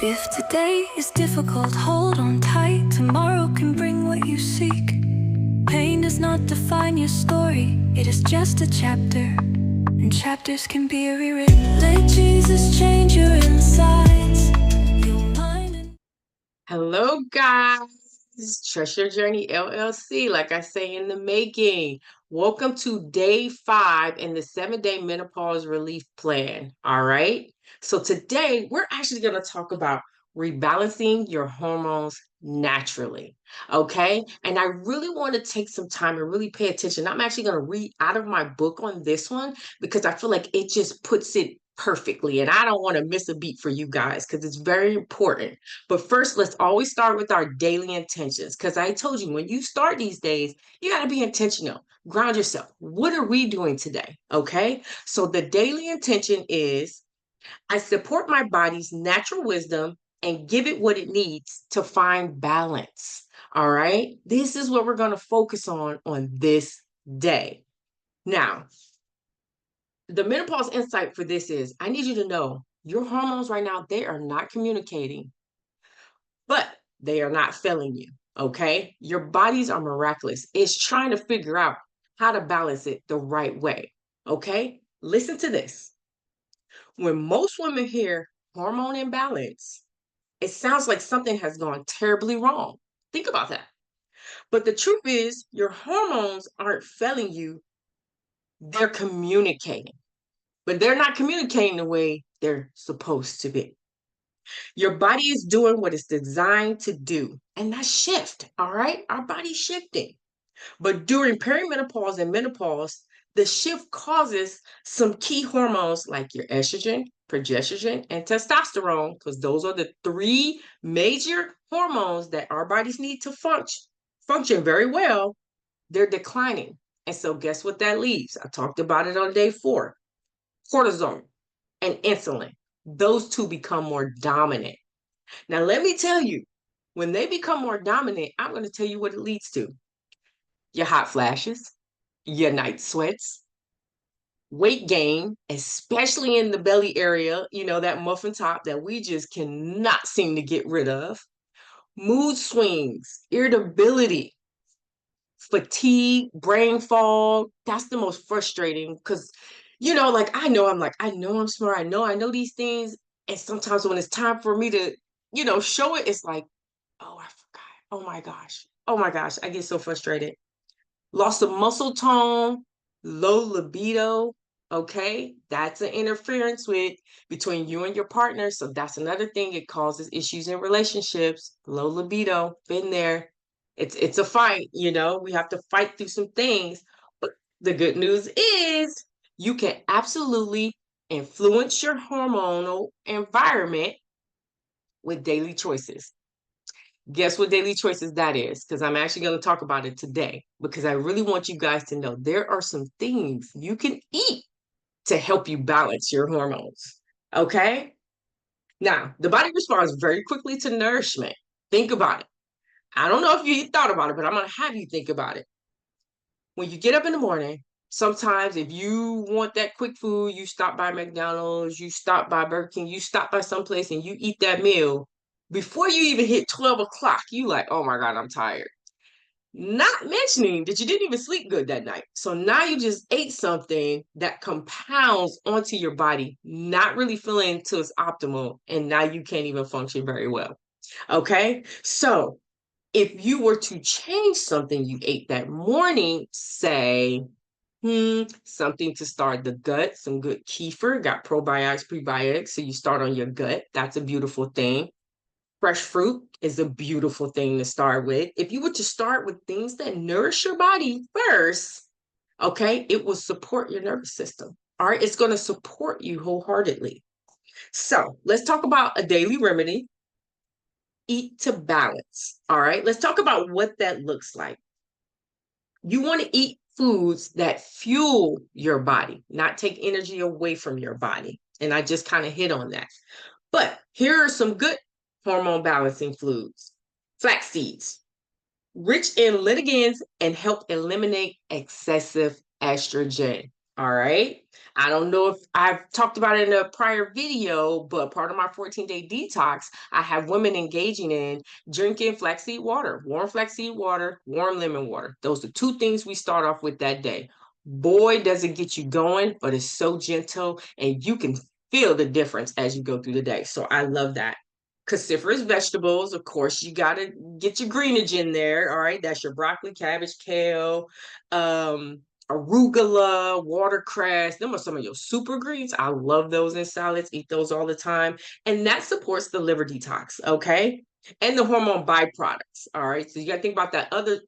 If today is difficult, hold on tight. Tomorrow can bring what you seek. Pain does not define your story, it is just a chapter. And chapters can be rewritten. Let Jesus change your insides, your mind and Hello, guys. Trust Your Journey LLC, like I say in the making. Welcome to day 5 in the 7-day menopause relief plan. All right. So, today we're actually going to talk about rebalancing your hormones naturally. Okay. And I really want to take some time and really pay attention. I'm actually going to read out of my book on this one because I feel like it just puts it perfectly. And I don't want to miss a beat for you guys because it's very important. But first, let's always start with our daily intentions. Because I told you, when you start these days, you got to be intentional. Ground yourself. What are we doing today? Okay. So the daily intention is I support my body's natural wisdom and give it what it needs to find balance. All right. This is what we're going to focus on this day. Now, the menopause insight for this is I need you to know your hormones right now, they are not communicating, but they are not failing you. Okay. Your bodies are miraculous. It's trying to figure out how to balance it the right way. Okay. Listen to this. When most women hear hormone imbalance, it sounds like something has gone terribly wrong. Think about that. But the truth is, your hormones aren't failing you, they're communicating, but they're not communicating the way they're supposed to be. Your body is doing what it's designed to do, and that's shift. All right. Our body's shifting. But during perimenopause and menopause, the shift causes some key hormones like your estrogen, progesterone, and testosterone, because those are the 3 major hormones that our bodies need to function very well. They're declining. And so, guess what that leaves? I talked about it on day 4. Cortisol and insulin. Those 2 become more dominant. Now, let me tell you, when they become more dominant, I'm going to tell you what it leads to: your hot flashes, your night sweats, weight gain, especially in the belly area, that muffin top that we just cannot seem to get rid of, mood swings, irritability, fatigue, brain fog. That's the most frustrating because, like I know I'm smart. I know these things. And sometimes when it's time for me to, show it, it's like, oh, I forgot. Oh my gosh. Oh my gosh. I get so frustrated. Loss of muscle tone, low libido. Okay. That's an interference between you and your partner. So that's another thing. It causes issues in relationships. Low libido. Been there. It's a fight, we have to fight through some things. But the good news is you can absolutely influence your hormonal environment with daily choices. Guess what daily choices that is? Because I'm actually going to talk about it today because I really want you guys to know there are some things you can eat to help you balance your hormones. Okay. Now, the body responds very quickly to nourishment. Think about it. I don't know if you thought about it, but I'm going to have you think about it. When you get up in the morning, sometimes if you want that quick food, you stop by McDonald's, you stop by Burger King, you stop by someplace and you eat that meal. Before you even hit 12 o'clock, you like, oh my God, I'm tired. Not mentioning that you didn't even sleep good that night. So now you just ate something that compounds onto your body, not really feeling to its optimal. And now you can't even function very well. Okay. So if you were to change something you ate that morning, say, something to start the gut, some good kefir, got probiotics, prebiotics. So you start on your gut. That's a beautiful thing. Fresh fruit is a beautiful thing to start with. If you were to start with things that nourish your body first, okay, it will support your nervous system. All right, it's going to support you wholeheartedly. So let's talk about a daily remedy: eat to balance. All right, let's talk about what that looks like. You want to eat foods that fuel your body, not take energy away from your body. And I just kind of hit on that. But here are some good hormone balancing foods: flax seeds, rich in lignans and help eliminate excessive estrogen. All right. I don't know if I've talked about it in a prior video, but part of my 14-day detox, I have women engaging in drinking flaxseed water, warm flaxseed water, warm lemon water. Those are two things we start off with that day. Boy, does it get you going, but it's so gentle and you can feel the difference as you go through the day. So I love that. Cruciferous vegetables, of course, you got to get your greenage in there. All right. That's your broccoli, cabbage, kale, arugula, watercress. Them are some of your super greens. I love those in salads, eat those all the time. And that supports the liver detox, okay? And the hormone byproducts. All right. So you got to think about that other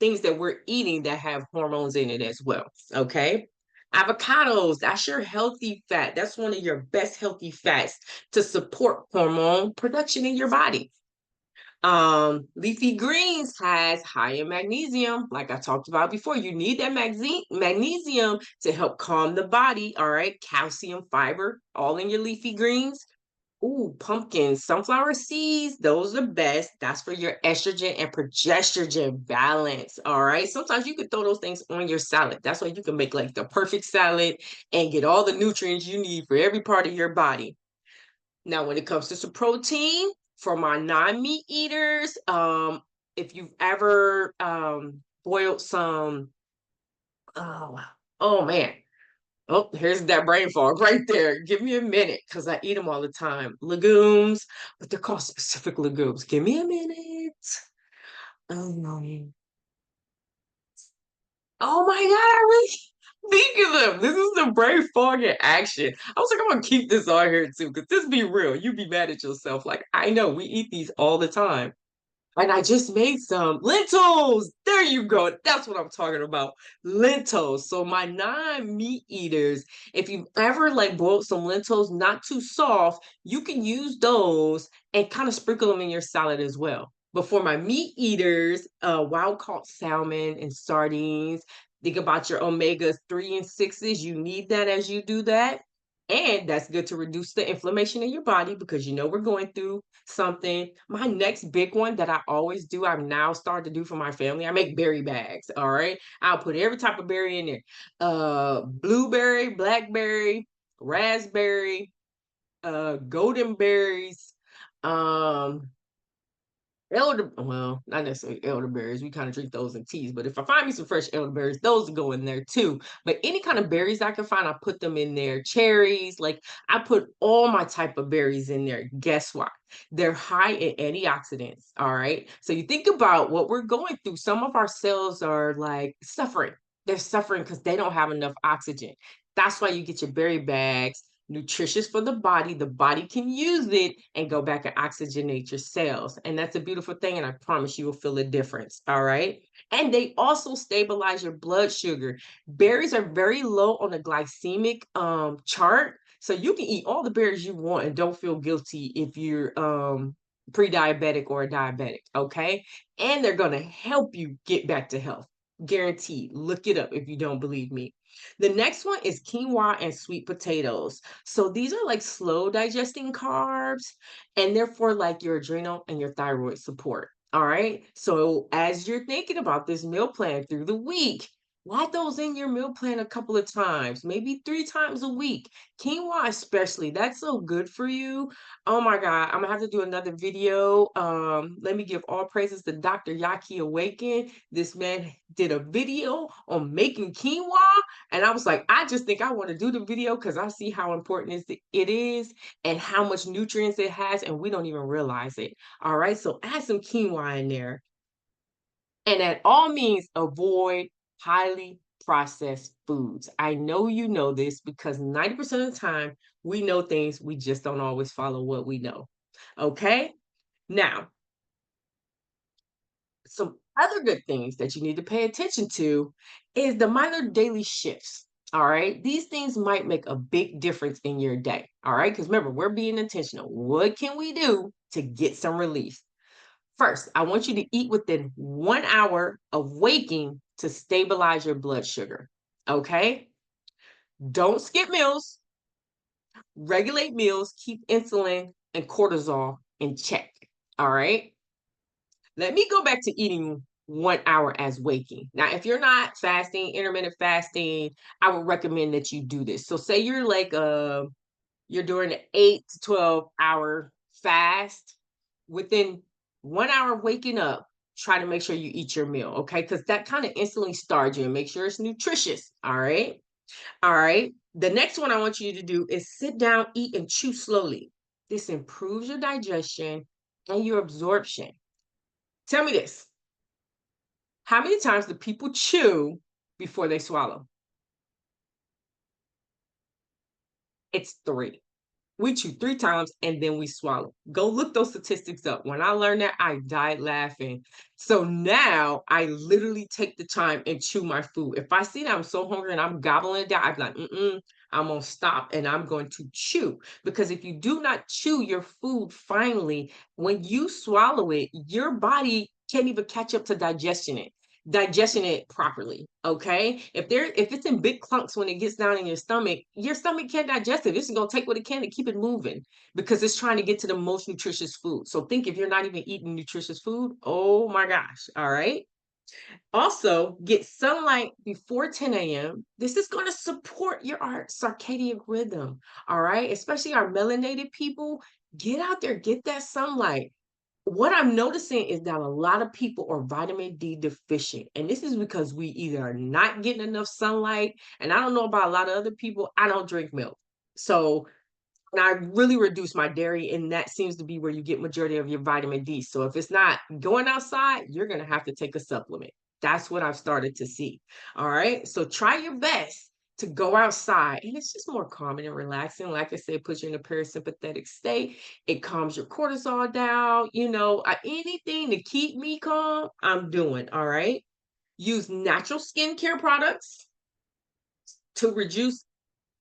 things that we're eating that have hormones in it as well. Okay. Avocados, that's your healthy fat. That's one of your best healthy fats to support hormone production in your body. Leafy greens has high in magnesium, like I talked about before. You need that magnesium to help calm the body. All right, calcium, fiber, all in your leafy greens. Ooh, pumpkins, sunflower seeds, those are best. That's for your estrogen and progesterone balance. All right. Sometimes you can throw those things on your salad. That's why you can make like the perfect salad and get all the nutrients you need for every part of your body. Now, when it comes to some protein, for my non-meat eaters, if you've ever boiled some, oh, oh man, oh, here's that brain fog right there. Give me a minute because I eat them all the time. Legumes, but they're called specific legumes. Give me a minute. Um, oh my God, I really think of them. This is the brain fog in action. I was like, I'm gonna keep this on here too, because this be real. You be mad at yourself. Like, I know we eat these all the time. And I just made some lentils. There you go. That's what I'm talking about. Lentils. So my non-meat eaters, if you've ever like boiled some lentils, not too soft, you can use those and kind of sprinkle them in your salad as well. But for my meat eaters, wild caught salmon and sardines, think about your omega 3 and 6s. You need that as you do that. And that's good to reduce the inflammation in your body because you know we're going through something. My next big one that I always do, I've now started to do for my family. I make berry bags. All right. I'll put every type of berry in there. Blueberry, blackberry, raspberry, golden berries, um, well, not necessarily elderberries. We kind of drink those in teas, but if I find me some fresh elderberries, those go in there too. But any kind of berries I can find, I put them in there. Cherries, like I put all my type of berries in there. Guess what? They're high in antioxidants. All right. So you think about what we're going through. Some of our cells are like suffering. They're suffering because they don't have enough oxygen. That's why you get your berry bags nutritious for the body. The body can use it and go back and oxygenate your cells. And that's a beautiful thing. And I promise you will feel a difference. All right. And they also stabilize your blood sugar. Berries are very low on the glycemic chart. So you can eat all the berries you want and don't feel guilty if you're pre-diabetic or a diabetic. Okay. And they're going to help you get back to health. Guaranteed. Look it up if you don't believe me. The next one is quinoa and sweet potatoes. So these are like slow digesting carbs, and therefore like your adrenal and your thyroid support. All right. So as you're thinking about this meal plan through the week, add those in your meal plan a couple of times, maybe 3 times a week. Quinoa, especially, that's so good for you. Oh my God, I'm gonna have to do another video. Let me give all praises to Dr. Yaki Awaken. This man did a video on making quinoa. And I was like, I just think I want to do the video because I see how important it is and how much nutrients it has, and we don't even realize it. All right, so add some quinoa in there. And at all means, avoid highly processed foods. I know you know this because 90% of the time we know things, we just don't always follow what we know. Okay, now some other good things that you need to pay attention to is the minor daily shifts. All right. These things might make a big difference in your day. All right. Because remember, we're being intentional. What can we do to get some relief? First, I want you to eat within 1 hour of waking to stabilize your blood sugar. Okay. Don't skip meals, regulate meals, keep insulin and cortisol in check. All right. Let me go back to eating 1 hour as waking. Now, if you're not fasting, intermittent fasting, I would recommend that you do this. So say you're like you're doing an 8 to 12 hour fast. Within 1 hour waking up, try to make sure you eat your meal, okay? Because that kind of instantly starts you and make sure it's nutritious. All right. All right. The next one I want you to do is sit down, eat, and chew slowly. This improves your digestion and your absorption. Tell me this. How many times do people chew before they swallow? It's three. We chew 3 times and then we swallow. Go look those statistics up. When I learned that, I died laughing. So now I literally take the time and chew my food. If I see that I'm so hungry and I'm gobbling it down, I'm like, I'm gonna stop and I'm going to chew. Because if you do not chew your food finally, when you swallow it, your body can't even catch up to digesting it properly. Okay. If it's in big clumps when it gets down in your stomach can't digest it. This is gonna take what it can to keep it moving because it's trying to get to the most nutritious food. So think if you're not even eating nutritious food, oh my gosh. All right. Also, get sunlight before 10 a.m. This is going to support our circadian rhythm. All right. Especially our melanated people. Get out there, get that sunlight. What I'm noticing is that a lot of people are vitamin D deficient. And this is because we either are not getting enough sunlight. And I don't know about a lot of other people, I don't drink milk. So and I really reduce my dairy, and that seems to be where you get majority of your vitamin D. So if it's not going outside, you're gonna have to take a supplement. That's what I've started to see. All right. So try your best to go outside. And it's just more calming and relaxing. Like I said, puts you in a parasympathetic state. It calms your cortisol down. Anything to keep me calm, I'm doing. All right. Use natural skincare products to reduce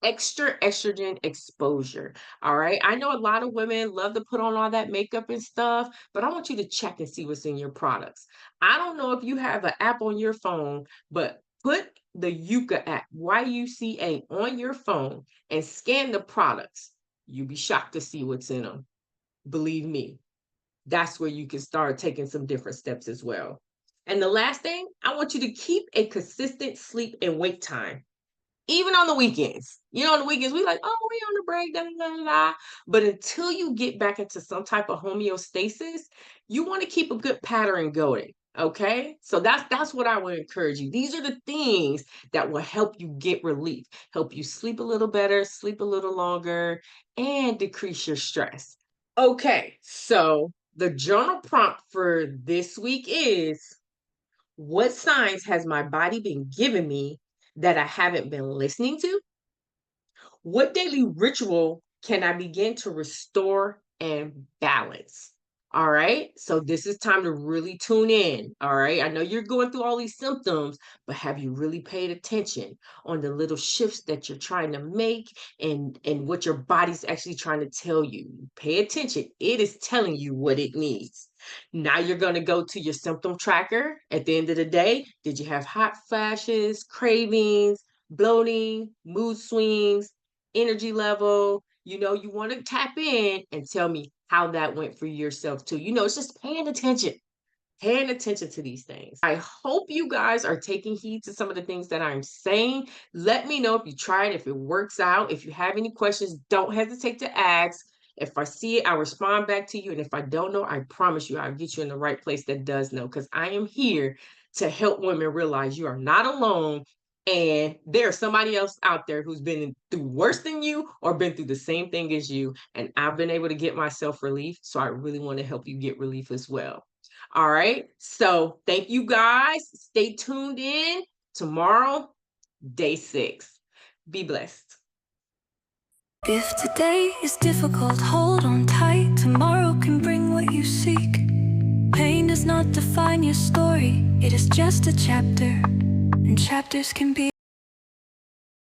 extra estrogen exposure. All right. I know a lot of women love to put on all that makeup and stuff, but I want you to check and see what's in your products. I don't know if you have an app on your phone, but put the Yuka app, YUCA, on your phone and scan the products. You'll be shocked to see what's in them. Believe me, that's where you can start taking some different steps as well. And the last thing, I want you to keep a consistent sleep and wake time. Even on the weekends. On the weekends, we like, oh, we on the break, da, da, da, da. But until you get back into some type of homeostasis, you want to keep a good pattern going. Okay. So that's what I would encourage you. These are the things that will help you get relief, help you sleep a little better, sleep a little longer, and decrease your stress. Okay. So the journal prompt for this week is: what signs has my body been giving me that I haven't been listening to? What daily ritual can I begin to restore and balance? All right. So this is time to really tune in. All right. I know you're going through all these symptoms, but have you really paid attention on the little shifts that you're trying to make and what your body's actually trying to tell you? Pay attention. It is telling you what it needs. Now you're going to go to your symptom tracker. At the end of the day, did you have hot flashes, cravings, bloating, mood swings, energy level? You want to tap in and tell me how that went for yourself too. It's just paying attention to these things. I hope you guys are taking heed to some of the things that I'm saying. Let me know if you try it, if it works out. If you have any questions, don't hesitate to ask. If I see it, I'll respond back to you. And if I don't know, I promise you I'll get you in the right place that does know, because I am here to help women realize you are not alone. And there's somebody else out there who's been through worse than you or been through the same thing as you. And I've been able to get myself relief. So I really want to help you get relief as well. All right. So thank you guys. Stay tuned in tomorrow, day 6. Be blessed. If today is difficult, hold on tight. Tomorrow can bring what you seek. Pain does not define your story, it is just a chapter, and chapters can be